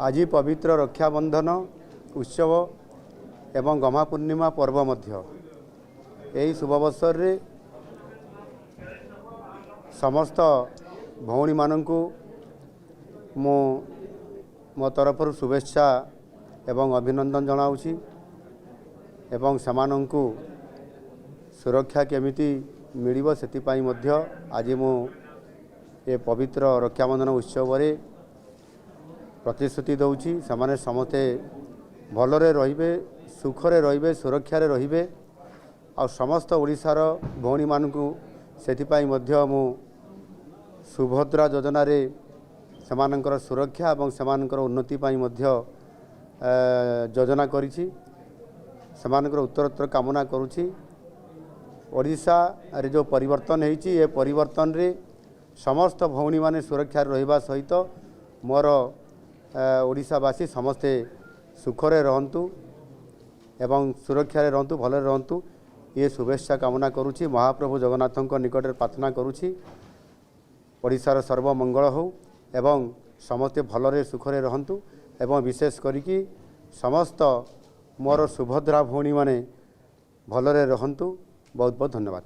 आज पवित्र रक्षाबंधन उत्सव एवं गम्हा पूर्णिमा पर्व मध्य यही शुभ अवसर रे समस्त भौणी माननकु मो तरफ शुभेच्छा एवं अभिनंदन जनाऊँगी एवं समानंकु सुरक्षा केमिति मिलिबो सेतिपाई मध्य आज मु ये पवित्र रक्षाबंधन उत्सव रे प्रतिश्रुति दौची समाने समस्ते भलरे रहिबे सुखरे रहिबे सुरक्षारे रहिबे आ समस्त ओडिशार भौणी मानकु सेतिपाई मध्य मु सुभद्रा योजना रे समानंकर सुरक्षा एवं समानंकर उन्नति पाई मध्य योजना करिछि समानंकर उत्तरोत्तर कामना करुछि। ओडिशा रे जो परिवर्तन होइछि ये परिवर्तन रे समस्त भौणी माने सुरक्षा रहिबा सहित मोर ओडिशावासी समस्ते सुखरे रहंतु एवं सुरक्षा रे रहंतु भले रहंतु ये शुभेच्छा कामना करुछि। महाप्रभु जगन्नाथଙ୍କ निकटरे प्रार्थना करुछि ओडिशार सर्वमंगल हो एवं समस्ते भलरे सुखरे रहंतु एवं विशेष करिकि समस्त मोर सुभद्रा भौणी माने भलरे रहंतु। बहुत बहुत धन्यवाद।